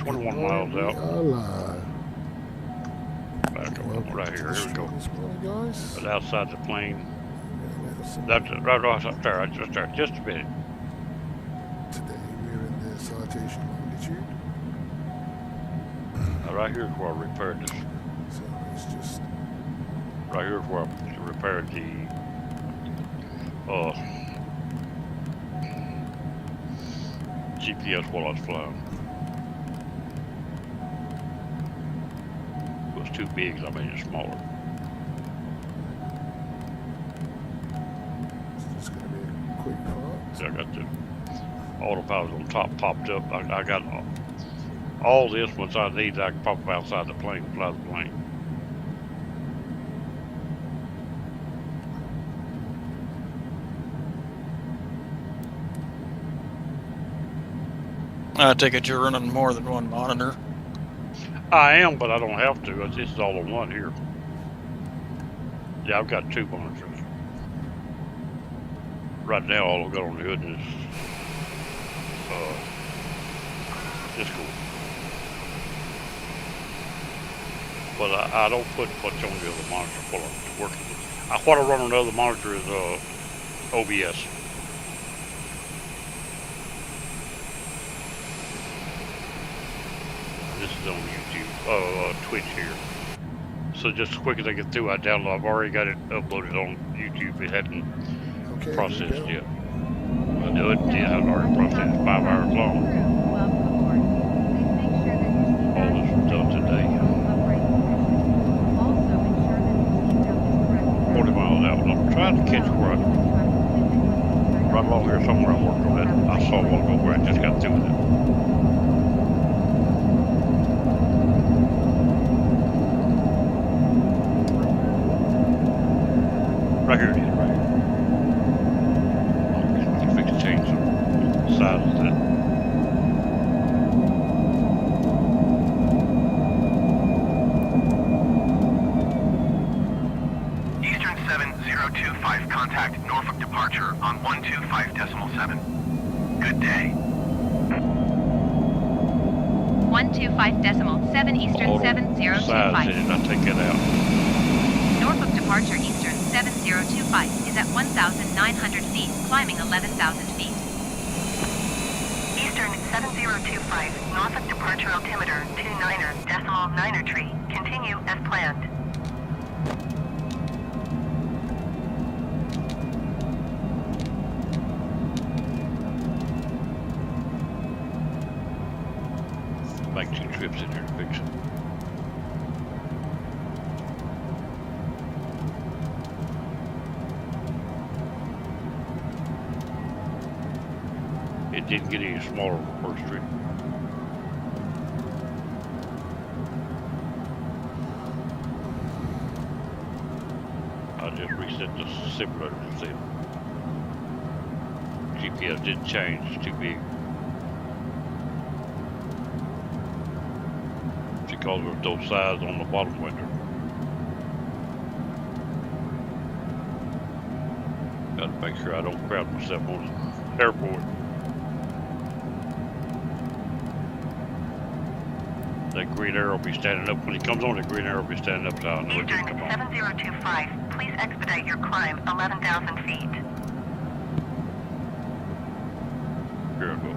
21 miles out. We are live. Back up right here. Here we go. This morning, guys. But outside the plane. Yeah, That's right off there. Just a minute. today we're in the citation longitude. Right here is where I repaired this. So it's just Right here is where I repaired the GPS while I was flying. It was too big, so I made it smaller. it's going to be a quick flight. So I got the autopilot on top popped up. I got all this once I need, I can pop up outside the plane and fly the plane. I take it you're running more than one monitor. I am, but I don't have to. This is all in one here. Yeah, I've got two monitors. Right now, all I've got on the hood is this cool. But I don't put much on the other monitor while I'm working. What I run on the other monitor is OBS. This is on YouTube, Twitch here. So just as quick as I get through, I download. I've already got it uploaded on YouTube. It hadn't processed yet. I know it did. I've already processed 5 hours long. All this was done today. 40 miles out. And I'm trying to catch where right along here somewhere I worked on it. I saw one go where I just got through with it. Right here it is, right here. I'll fix the change the size of that. Eastern 7025, contact Norfolk departure on 125.7. Good day. 125.7 Eastern 7025. Size in it, I take that out. Norfolk departure Eastern 7025 is at 1,900 feet, climbing 11,000 feet. Eastern 7025, Norfolk departure altimeter 29er tree. Continue as planned. Make 2 trips in here to fix it. It didn't get any smaller on the first trip. I just reset the simulator to see. GPS didn't change, it's too big. Because of those sides on the bottom window. Got to make sure I don't crowd myself on the airport. That green arrow will be standing up. When he comes on, the green arrow will be standing up, so I know it didn't come on. Eastern 7025, please expedite your climb 11,000 feet. Here I go.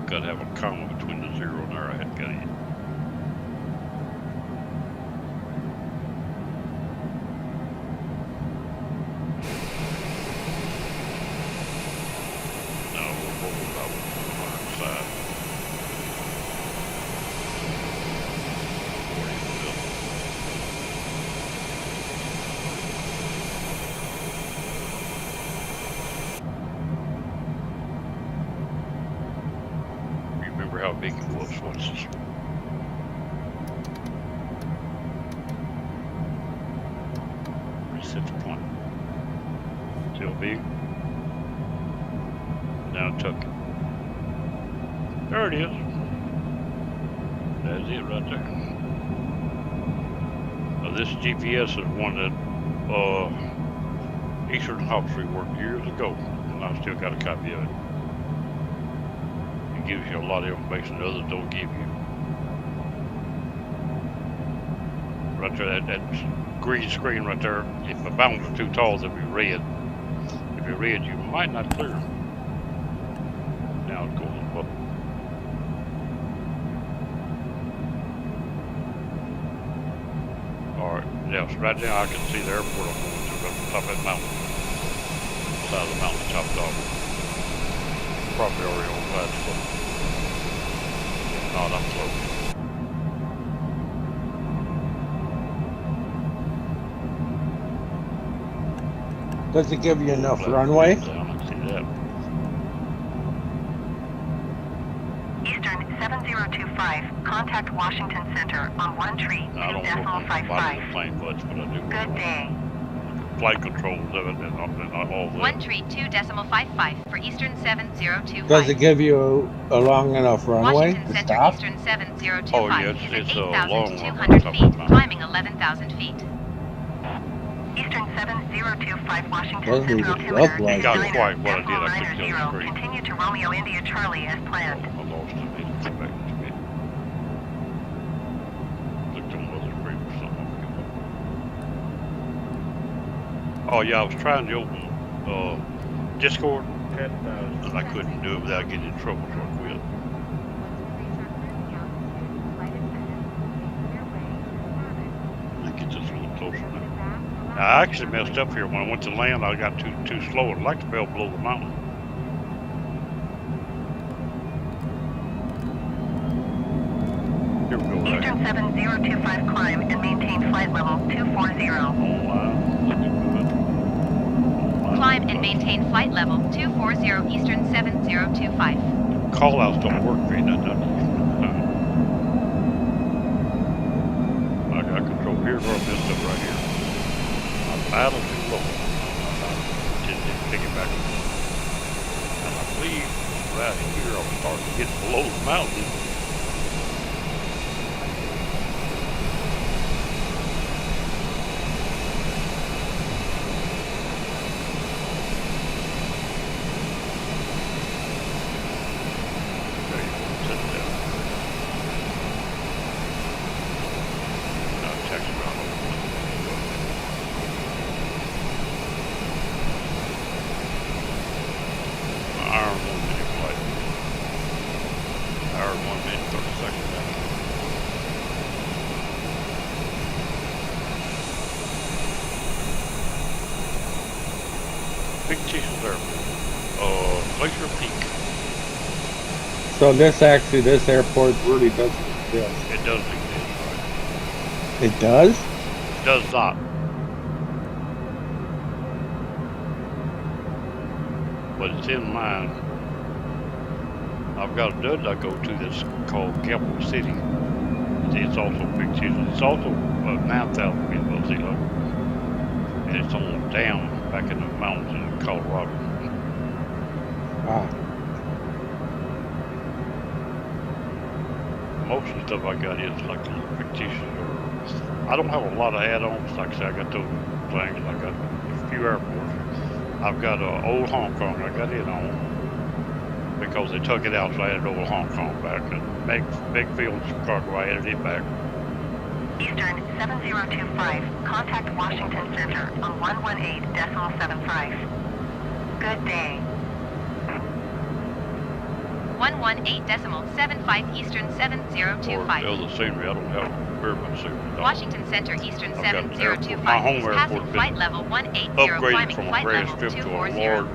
Gotta have a comma between the 0 and there. I hadn't got it. No, we're about on the side. Remember how big it was once. Reset the point. Still big. Now tuck it. There it is. That's it right there. Now this GPS is one that Eastern Hawkstreet worked years ago, and I still got a copy of it. It gives you a lot of information that others don't give you. Right there, that green screen right there, if the mountains are too tall, they'll be red. If you're red, you might not clear. Now it's going up. Alright, yeah, so right now I can see the airport I'm going to up the top of that mountain. Side of the mountain chopped off. Probably already on that slope. If not, I'm close. Does it give you enough runway? Down, I see that. Eastern 7025, contact Washington Center on 13 I don't know much 2.55. plane much, but I do Good day. flight controls of it and all that. 132.55 for Eastern 7025. Does it give you a long enough runway Washington to Center stop? Eastern 7025 Oh, yeah, is at it's a long one. 8,200 feet, climbing 11,000 feet. Eastern 7025, Washington Doesn't Center even altimeter look like Got it. quite what I did, I put it on the 990. screen. Continue to Romeo India Charlie as planned. I lost it. It came back to me. Looked on another screen or something. Oh yeah, I was trying to open Discord, and I couldn't do it without getting in trouble, so I quit. Let me get this a little closer now. I actually messed up here. When I went to land, I got too slow. I'd like to be able below the mountain. Here we go. Eastern 7025, climb and maintain flight level 240. Online. Climb and maintain flight level 240 Eastern 7025. Call outs don't work for you, nothing. I got control. Here's where I messed up right here. I battled too low. I didn't pick it back. And I believe right here I'll start to get below the mountain. There you go. Set it down. Now taxi around over. Hour and 1 minute flight. Hour and 1 minute, 30 seconds now. Fictitious airport. Glacier Peak. So this airport really doesn't exist. It doesn't exist, right? It does? It does not. But it's in mine. I've got a dud I go to that's called Capital City. It's also fictitious. It's also 9,000 feet above sea level. And it's on a dam back in the mountains in Colorado. Ah, Most of the stuff I got is like a little fictitious. I don't have a lot of add-ons. Like I said, I got those things. I got a few airports. I've got old Hong Kong. I got it on because they took it out, so I added old Hong Kong back. And Big Field Chicago, I added it back. Eastern 7025, contact Washington Center on 118.75. Good day. 118.75 Eastern Or 7025. the other scenery, I don't have very much scenery. Washington Center Eastern I've got an airport. 7025 My home is airport passing has flight been level 180, upgraded climbing from a flight grass level strip to a 240. large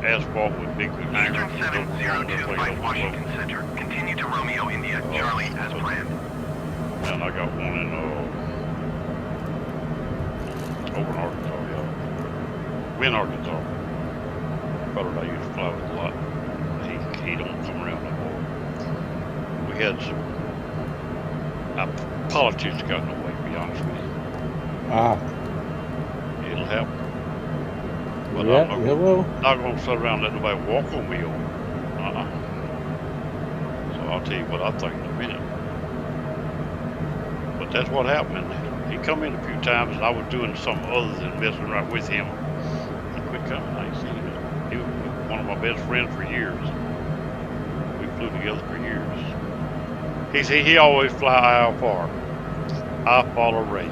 asphalt with big hangers. Eastern 7025, Washington Center. Continue to Romeo India Charlie as planned. And I got one in over in Arkansas, yeah. Win, Arkansas. Brother I used to fly with a lot. He don't come around no more. We had some politics got in the way, to be honest with you. ah, It'll happen. But yeah, I'm it will. not gonna sit around and let nobody walk on me over. So I'll tell you what I think in a minute. But that's what happened. He come in a few times and I was doing something other than messing right with him. ain't coming. I ain't seen him. He was one of my best friends for years. We flew together for years. He always fly IFR. I follow Ray.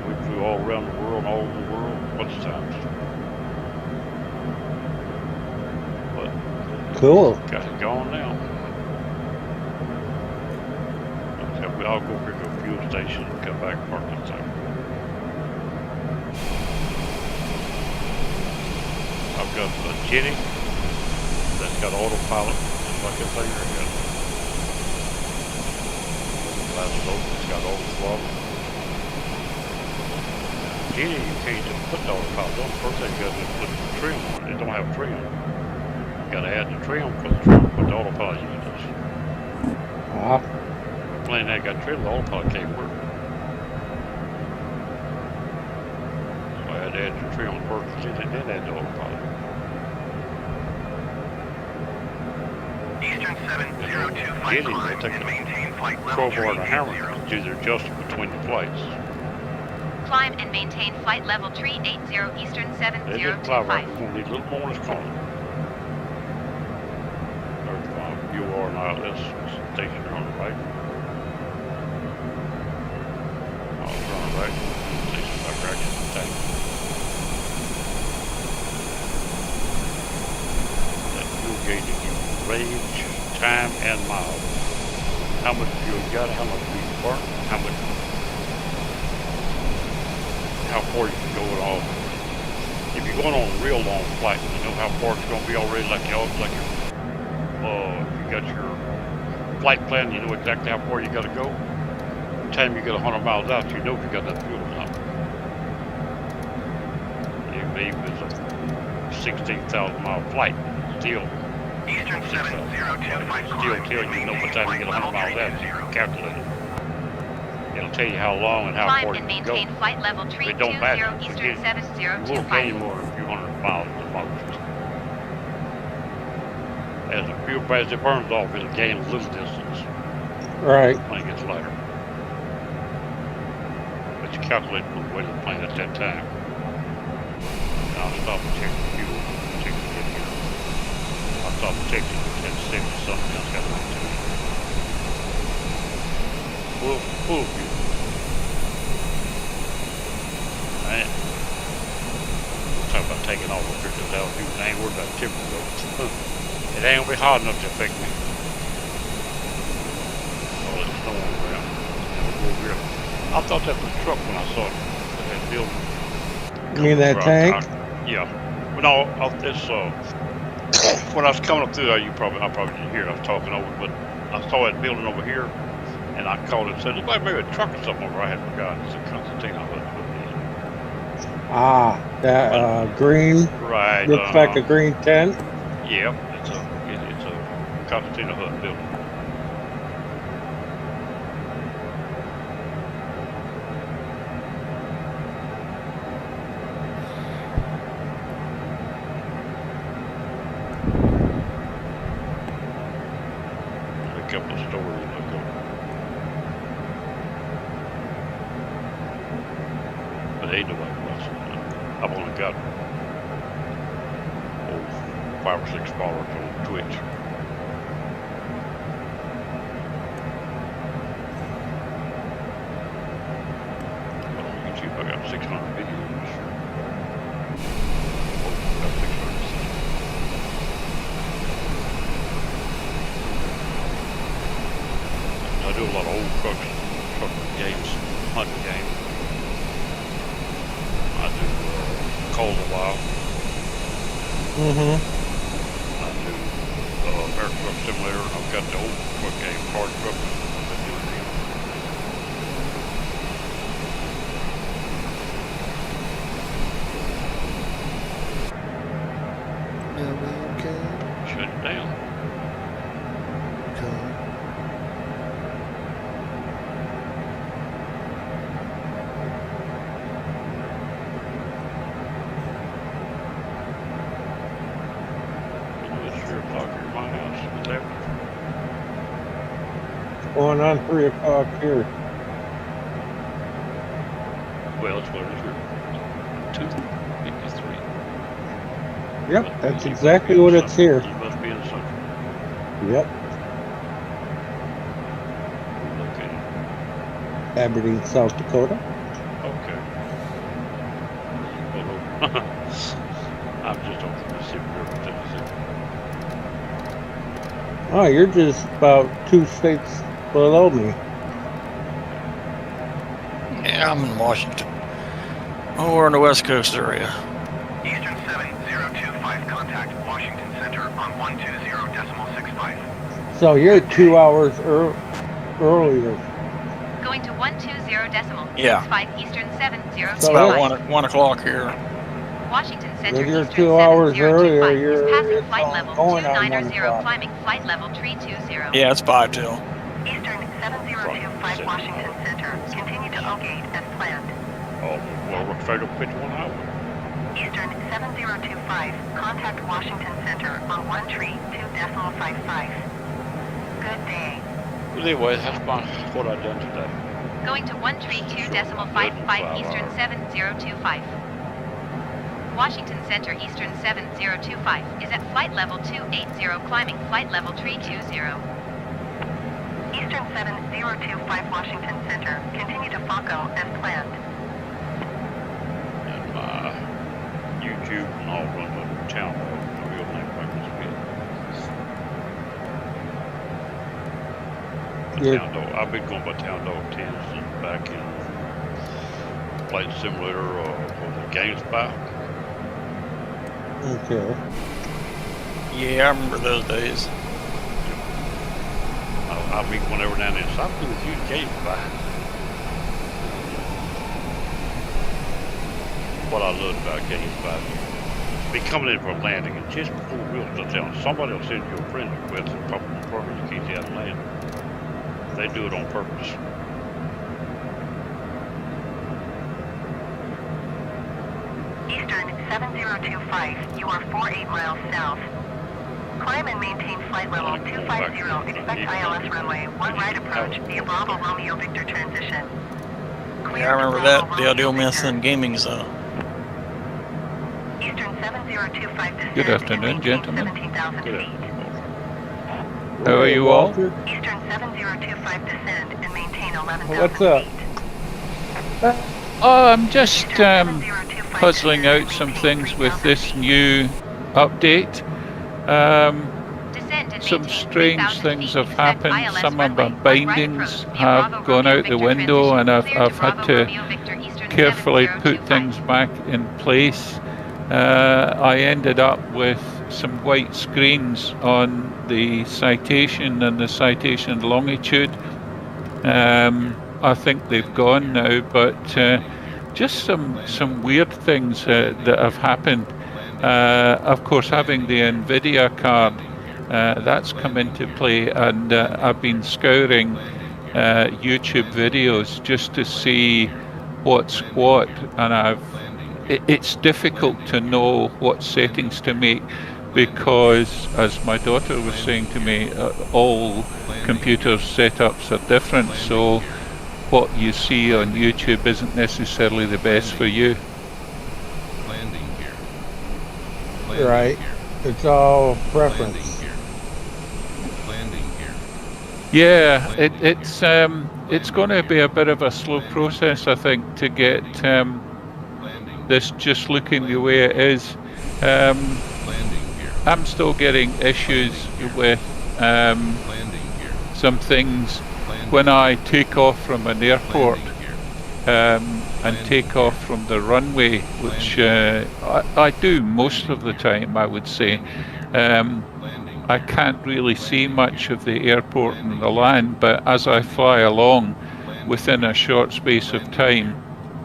We flew all around the world, all over the world, a bunch of times. But Cool. got it gone now. I'll go pick a fuel station and come back and park this thing. I've got a Jenny that's got autopilot, just like a thing I got. Last open, it's got all the throttle. Jenny, you can't just put the autopilot on. First thing you gotta do is put the trim on it. It don't have trim. You gotta add the trim for the trim, put the autopilot units. Ah. Plane that got trim, the autopilot can't work. So I had to add the trim first, and then add the autopilot. Eastern 70255 Jenny, climb they take and the maintain flight level crowbar and a 380. hammer to do their adjustment between the flights. Climb and maintain flight level 380 Eastern They just fly right. 7025. We're going to need a little more in this corner. You are not. That's station on the right. I'll turn right. Station back right in the tank. That fuel gauge gives you range, time, and miles. How much fuel you got, how much fuel you burn, how far you can go at all. If you're going on a real long flight, you know how far it's going to be already, like you got your flight plan, you know exactly how far you got to go. By the time you get 100 miles out, you know if you got that fuel or not. Maybe it's a 16,000 mile flight, still. Eastern 70255 Still tell you know by the time you get 100 miles out, calculate it. It'll tell you how long and how Climb far and you can go. maintain flight level If it don't match, 320 forget Eastern it. You won't gain 7025. more than a few hundred miles at the most. As the fuel price it burns off, it'll gain a little distance Right. when it gets lighter. But you calculate the weight of the plane at that time. And I'll stop and check the fuel. Check the fuel. I'll stop and check it and see if something else got wrong to it. Full fuel. Man. Talk about taking off up here because that was I ain't worried about temperature though. It ain't gonna be hot enough to affect me. Oh, it's snowing around. I thought that was a truck when I saw it. That building. You mean that tank? Yeah. But no, it's when I was coming up through there, I probably didn't hear it. I was talking over, but I saw that building over here, and I called it and said, "Looks like maybe a truck or something over." I had forgotten. It's a Constantine. I wasn't looking at. Ah, that green. Right. Looks like a green tent. Yep. It's a Constantine Hut building. A couple of stories look over. But ain't nobody watching. I've only got 5 or 6 followers on Twitch. But on YouTube I got 600 videos. I got 660. I do a lot of old truck games, hunting games. I do Cold a while. Mm-hmm. I do American Truck Simulator. I've got the old truck game, hard truck. I've been doing them. Yeah, man, okay. Shut it down. Okay. It's 3 o'clock here at my house. It's after. Going on 3 o'clock here. Well, it's what it is here. Yep, that's exactly what it's here. You must be in the central. Yep, Okay. Aberdeen, South Dakota. Okay. Hello. I'm just on the Mississippi River, Tennessee. Oh, you're just about 2 states below me. Yeah, I'm in Washington. Oh, we're in the West Coast area. Eastern 7025, contact Washington Center on 120.65. So you're 2 hours earlier. Going to 120.65 Yeah. Eastern 7025. It's about 1 o'clock here. Washington Center If you're Eastern 2 hours 7025 earlier, is passing it's flight only level going on 1 290, o'clock. climbing flight level 320. Yeah, it's 5 till. Eastern 7025 Washington Center. Continue to O-gate as planned. Oh, well, we're afraid of pitch 1 hour. Eastern 7025. Contact Washington Center on 132.55. Good day. Well, anyway, that's what I've done today. Going to 132.55 Eastern 7025. Washington Center Eastern 7025 is at flight level 280, climbing flight level 320. Eastern 7025 Washington Center. Continue to FACO as planned. And my YouTube and all run the town dog, my real name like this bit. Town dog. I've been going by Town Dog 10 since back in Flight Simulator or the GameSpot. Okay. Yeah, I remember those days. I'll meet one every now and then. So I've been with you in GameSpot. What I loved about GameSpot is be coming in for a landing and just before the wheels touch down, somebody will send you a friend request and probably on purpose to keep you out of land. They do it on purpose. Eastern 7025. You are 48 miles south. Climb and maintain flight level 250. Expect ILS runway 1 right approach via Bravo Romeo Victor transition. Yeah, I remember that deal missing gaming zone. Eastern 7025 descend. Good afternoon, gentlemen. 17,000 Good. feet. How are you all? Eastern 7025 descend and maintain 11,000 What's up? feet. I'm just Eastern 7025 puzzling descend, out some maintain things with 3,000 this feet. new update. Descend and Some maintain strange 3,000 things feet. have Expect happened. ILS Some of my runway 1 right bindings approach via have Bravo gone Romeo out the Victor window, transition. and I've Clear to had Bravo to Romeo Victor Eastern carefully put 7025. things back in place. I ended up with some white screens on the citation and the citation longitude. I think they've gone now, but just some weird things that have happened. Of course, having the NVIDIA card, that's come into play, and I've been scouring YouTube videos just to see what's what, and it's difficult to know what settings to make because, as my daughter was saying to me, all computer setups are different, so what you see on YouTube isn't necessarily the best for you. Right. It's all preference. Yeah, it's going to be a bit of a slow process, I think, to get this just looking the way it is. I'm still getting issues with some things when I take off from an airport and take off from the runway, which I do most of the time, I would say. I can't really see much of the airport and the land, but as I fly along within a short space of time,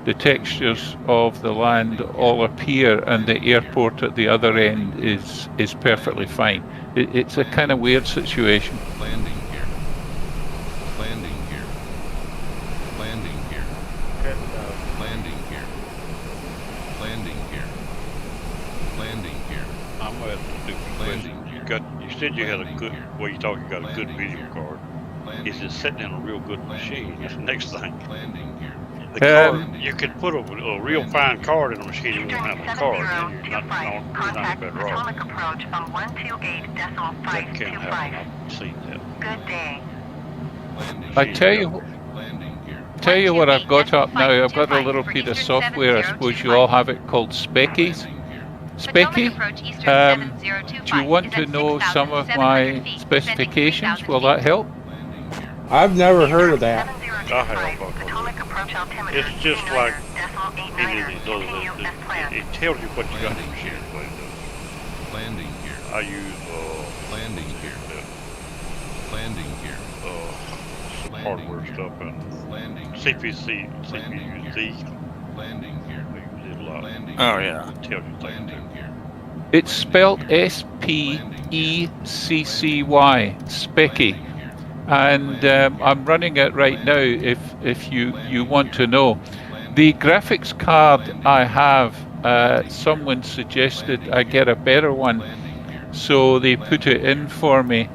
the textures of the land all appear, and the airport at the other end is perfectly fine. It's a kind of weird situation. I'm gonna have to do some questions. You said you had a good, well, you thought you got a good video card. Is it sitting in a real good machine? That's the next thing. The card, you could put a real fine card in a machine and won't have a card, and you're not better off. Atomic approach on 128.525. That can't happen. I've seen that. Good day. I tell you what I've got up now. I've got a little piece of software. I suppose you all have it called Speckies. Specky, do you want to know some of my specifications? Will that help? I've never heard of that. It's just like any of these others. It tells you what you got in the machine. Landing gear. I use landing gear. Landing gear. Some hardware stuff and CPC. Landing gear. We use it a lot. Oh yeah. It tells you things. It's spelled S-P-E-C-C-Y, Specky. And I'm running it right now if you want to know. The graphics card I have, someone suggested I get a better one, so they put it in for me.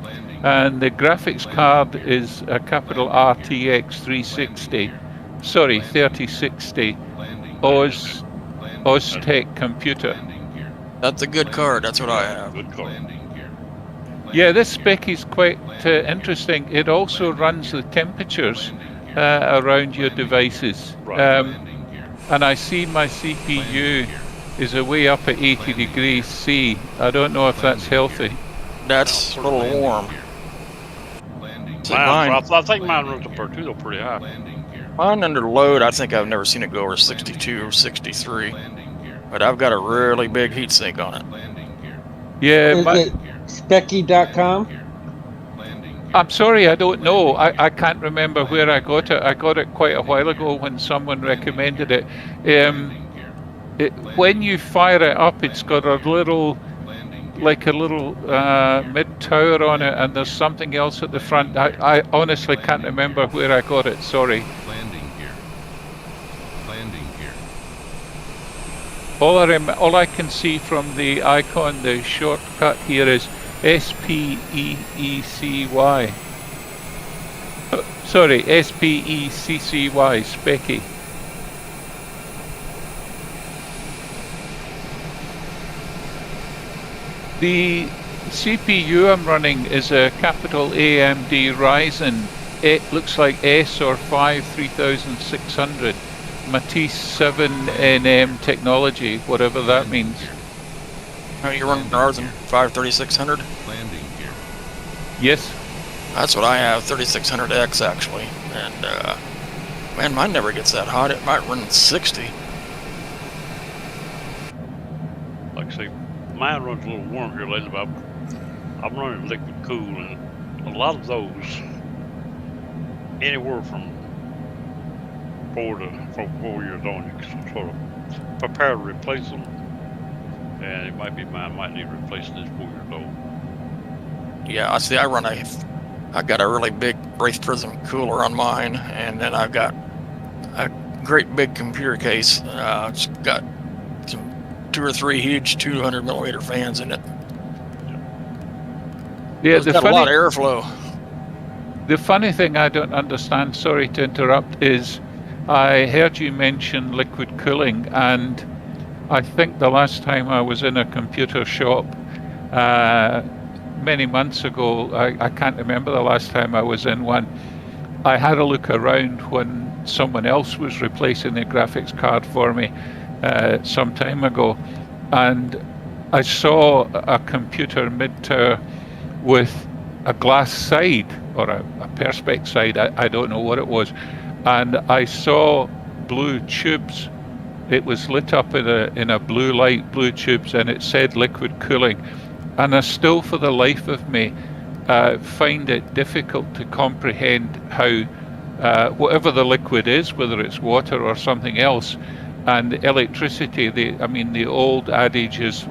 And the graphics card is a capital RTX 360, sorry, 3060 Oztech computer. That's a good card. That's what I have. Good card. Yeah, this spec is quite interesting. It also runs the temperatures around your devices. And I see my CPU is away up at 80 degrees C. I don't know if that's healthy. That's a little warm. I think mine runs up there too, though, pretty high. Mine under load, I think I've never seen it go over 62 or 63. But I've got a really big heatsink on it. Yeah, Is it Specky.com? I'm sorry, I don't know. I can't remember where I got it. I got it quite a while ago when someone recommended it. When you fire it up, it's got a little, like a little mid-tower on it, and there's something else at the front. I honestly can't remember where I got it. Sorry. All I can see from the icon, the shortcut here is S-P-E-E-C-Y. Sorry, S-P-E-C-C-Y, Specky. The CPU I'm running is a capital AMD Ryzen. It looks like S or 5 3600. Matisse 7NM technology, whatever that means. How you running ours in 53600? Landing gear. Yes. That's what I have, 3600X actually. And man, mine never gets that hot. It might run 60. Like I say, mine runs a little warm here lately, but I'm running liquid cool, and a lot of those, anywhere from 4 years on, you can sort of prepare to replace them. And it might be mine might need replacing this 4 years old. Yeah, I see. I got a really big Wraith Prism cooler on mine, and then I've got a great big computer case. It's got 2 or 3 huge 200 millimeter fans in it. Yeah, it's got a lot of airflow. The funny thing I don't understand, sorry to interrupt, is I heard you mention liquid cooling, and I think the last time I was in a computer shop many months ago, I can't remember the last time I was in one, I had a look around when someone else was replacing the graphics card for me some time ago, and I saw a computer mid-tower with a glass side, or a perspex side, I don't know what it was, and I saw blue tubes. It was lit up in a blue light, blue tubes, and it said liquid cooling. And I still, for the life of me, find it difficult to comprehend how whatever the liquid is, whether it's water or something else, and electricity, the old adage is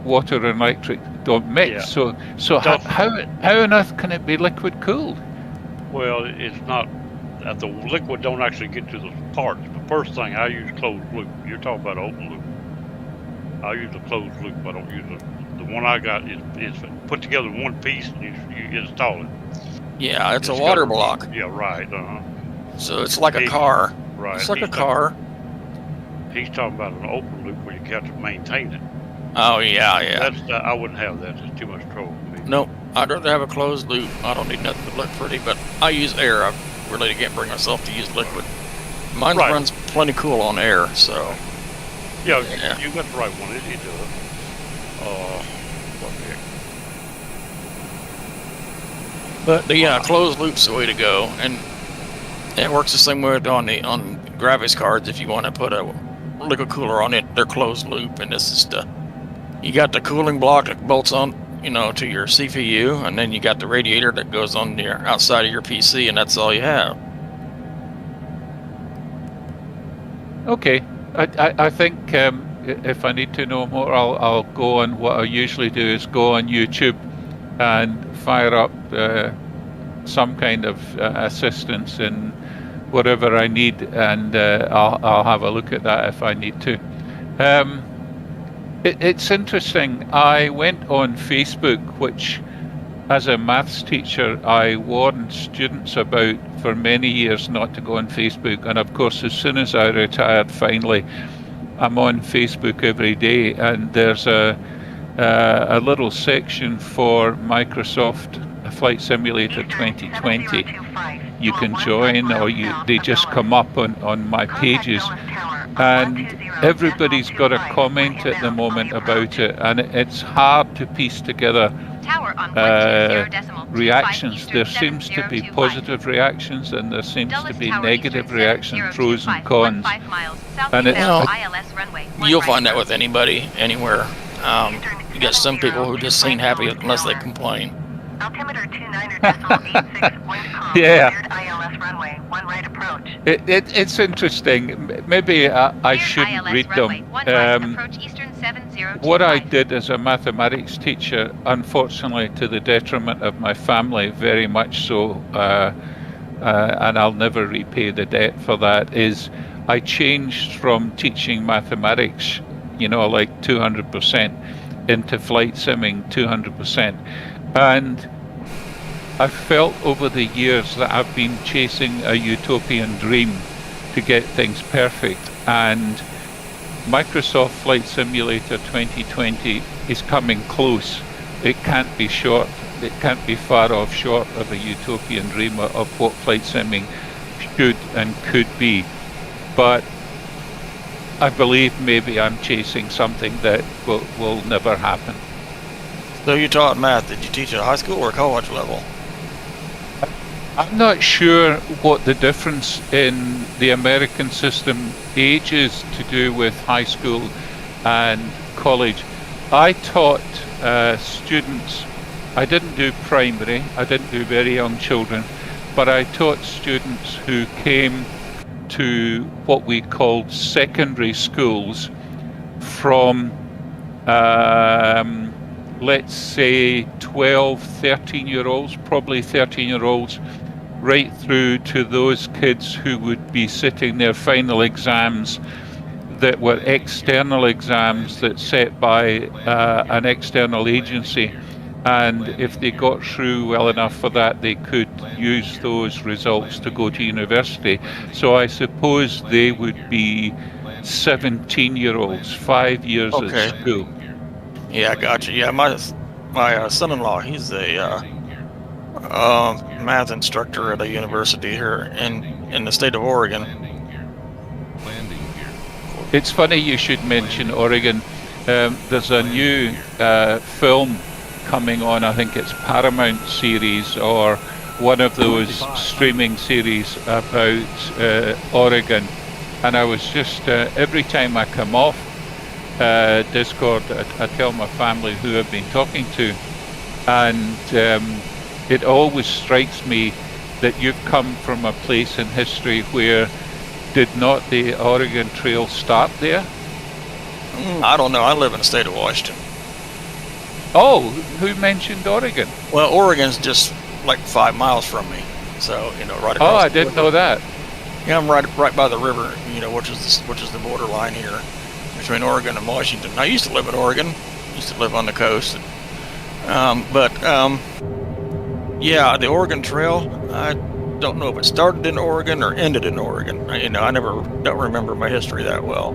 water and electric don't mix. Yeah. So how on earth can it be liquid cooled? Well, it's not. The liquid don't actually get to the parts. The first thing I use closed loop. You're talking about open loop. I use a closed loop. I don't use the one I got is put together in one piece, and you install it. Yeah, it's a water block. Yeah, right. So it's like a car. Right. It's like a car. He's talking about an open loop where you have to maintain it. Oh, yeah. That's I wouldn't have that. It's too much trouble for me. Nope. I'd rather have a closed loop. I don't need nothing to look pretty, but I use air. I really can't bring myself to use liquid. Mine runs plenty cool on air, so. Yeah, you got the right one. It does. What the heck? But yeah, closed loop's the way to go, and it works the same way on graphics cards. If you want to put a liquid cooler on it, they're closed loop, and this is you got the cooling block that bolts on, to your CPU, and then you got the radiator that goes on your outside of your PC, and that's all you have. Okay, I think if I need to know more, I'll go on. What I usually do is go on YouTube and fire up some kind of assistance in whatever I need, and I'll have a look at that if I need to. It's interesting. I went on Facebook, which, as a maths teacher, I warned students about for many years not to go on Facebook. And of course, as soon as I retired, finally, I'm on Facebook every day. And there's a little section for Microsoft Flight Simulator 2020. You can join, or they just come up on my pages. And everybody's got a comment at the moment about it, and it's hard to piece together reactions. There seems to be positive reactions, and there seems to be negative reactions, pros and cons. And you'll find that with anybody, anywhere. You got some people who just ain't happy unless they complain. Altimeter 29.86.com. Yeah. ILS runway, 1 right approach. It's interesting. Maybe I shouldn't read them. What I did as a mathematics teacher, unfortunately to the detriment of my family, very much so, and I'll never repay the debt for that, is I changed from teaching mathematics, like 200%, into flight simming 200%. And I felt over the years that I've been chasing a utopian dream to get things perfect, and Microsoft Flight Simulator 2020 is coming close. It can't be short. It can't be far off short of a utopian dream of what flight simming should and could be. But I believe maybe I'm chasing something that will never happen. So you taught math. Did you teach at high school or college level? I'm not sure what the difference in the American system age is to do with high school and college. I taught students. I didn't do primary. I didn't do very young children, but I taught students who came to what we called secondary schools from let's say 12, 13-year-olds, probably 13-year-olds, right through to those kids who would be sitting their final exams that were external exams that set by an external agency. And if they got through well enough for that, they could use those results to go to university. So I suppose they would be 17-year-olds, 5 years at school. Yeah, I got you. Yeah, my son-in-law, he's a math instructor at a university here in the state of Oregon. It's funny you should mention Oregon. There's a new film coming on. I think it's Paramount series or one of those streaming series about Oregon. And I was just every time I come off Discord, I tell my family who I've been talking to, and it always strikes me that you've come from a place in history where did not the Oregon Trail start there? I don't know. I live in the state of Washington. Oh, who mentioned Oregon? Well, Oregon's just like 5 miles from me, so right across. Oh, I didn't know that. Yeah, I'm right by the river, which is the borderline here between Oregon and Washington. I used to live in Oregon. Used to live on the coast, yeah, the Oregon Trail. don't know if it started in Oregon or ended in Oregon. I don't remember my history that well.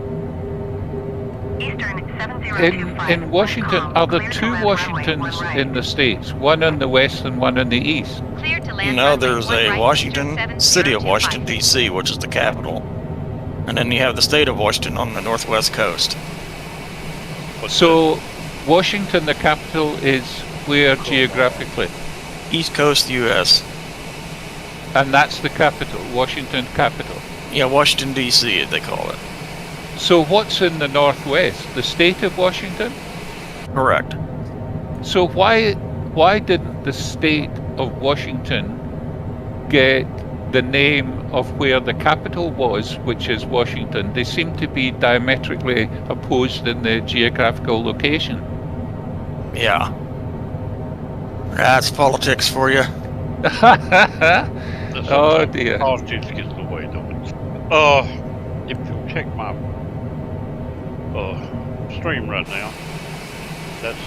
Eastern 7025. In Washington, are there two Washingtons in the States? One on the west and one on the east? Clear to land No, runway there's 1 a right, Washington, Eastern city of 7025. Washington, D.C., which is the capital. And then you have the state of Washington on the northwest coast. So, Washington, the capital, is where geographically? East Coast, U.S. And that's the capital, Washington capital. Yeah, Washington, D.C., they call it. So what's in the northwest? The state of Washington? Correct. So why didn't the state of Washington get the name of where the capital was, which is Washington? They seem to be diametrically opposed in the geographical location. Yeah. That's politics for you. Oh dear. Politics gets in the way, don't it? If you check my stream right now, that's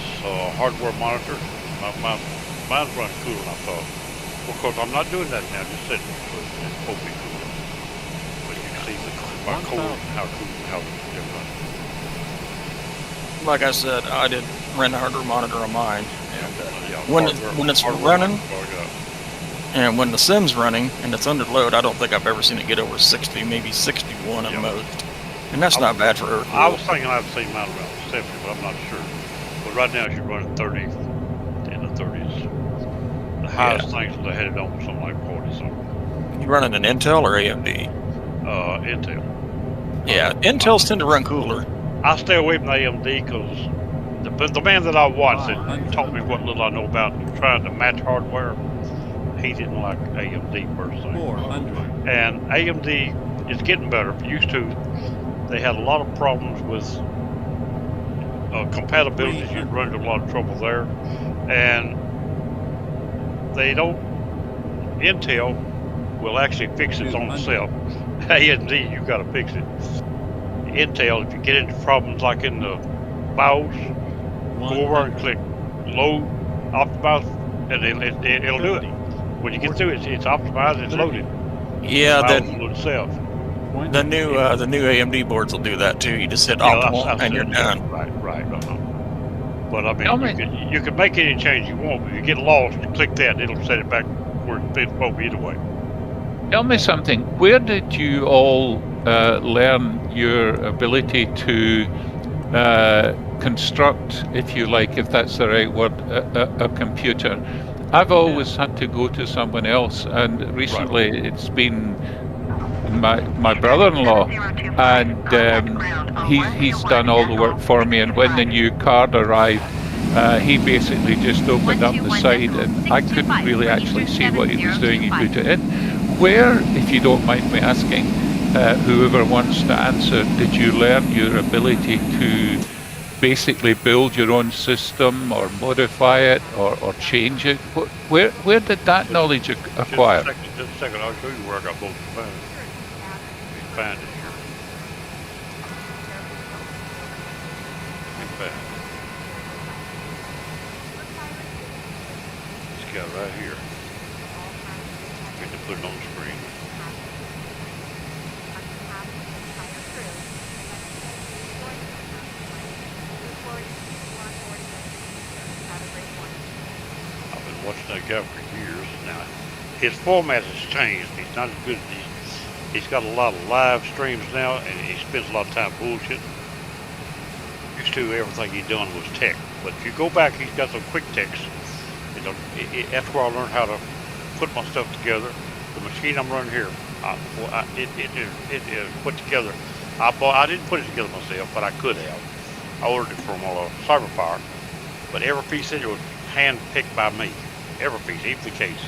hardware monitor. Mine's running cooler than I thought. Of course, I'm not doing that now. Just sitting, but it's supposed to be cooler. But you can see my cold, how they're running. Like I said, I did run a hardware monitor on mine. And Yeah, when it's hardware running, monitor, and when the sim's running and it's under load, I don't think I've ever seen it get over 60, maybe 61 at most. And that's not bad for Earth. I was thinking I'd seen mine around 70, but I'm not sure. But right now, she's running 30 in the 30s. The highest things that I had it on was something like 40 something. You running an Intel or AMD? Intel. Yeah, Intels tend to run cooler. I stay away from AMD because the man that I watched that taught me what little I know about trying to match hardware, he didn't like AMD per se. And AMD is getting better. Used to, they had a lot of problems with compatibility. You run into a lot of trouble there. And they don't, Intel will actually fix its own self. AMD, you got to fix it. Intel, if you get into problems like in the BIOS, go over and click load, optimize, and it'll do it. When you get through it, it's optimized, it's loaded. Yeah, the itself. The new AMD boards will do that too. You just hit optimal and you're done. Right. But I mean, you can make any change you want. But if you get lost, click that, it'll set it back where it's supposed to be either way. Tell me something. Where did you all learn your ability to construct, if you like, if that's the right word, a computer? I've always had to go to someone else, and recently it's been my brother-in-law, and he's done all the work for me. And when the new card arrived, he basically just opened up the side, and I couldn't really actually see what he was doing. He put it in. Where, if you don't mind me asking, whoever wants to answer, did you learn your ability to basically build your own system or modify it or change it? Where did that knowledge acquire? Just a second, I'll show you where I got both the fans. Find it here. This guy right here. We can put it on the screen. I've been watching that guy for years now. His format has changed. He's not as good as he's got a lot of live streams now, and he spends a lot of time bullshitting. Used to, everything he done was tech. But if you go back, he's got some quick techs. You know, that's where I learned how to put my stuff together. The machine I'm running here, it is put together. I didn't put it together myself, but I could have. I ordered it from CyberPower, but every piece in it was hand-picked by me. Every piece, even the case.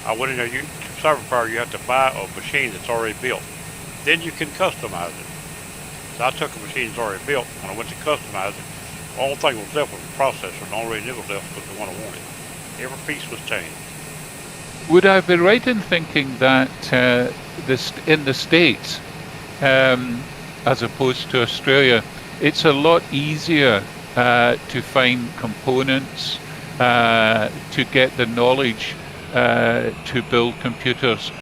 I went in there, CyberPower, you have to buy a machine that's already built. Then you can customize it. So I took a machine that's already built. When I went to customize it, the only thing was left was the processor. The only reason it was left was the one I wanted. Every piece was changed. Would I be right in thinking that in the States, as opposed to Australia, it's a lot easier to find components, to get the knowledge to build computers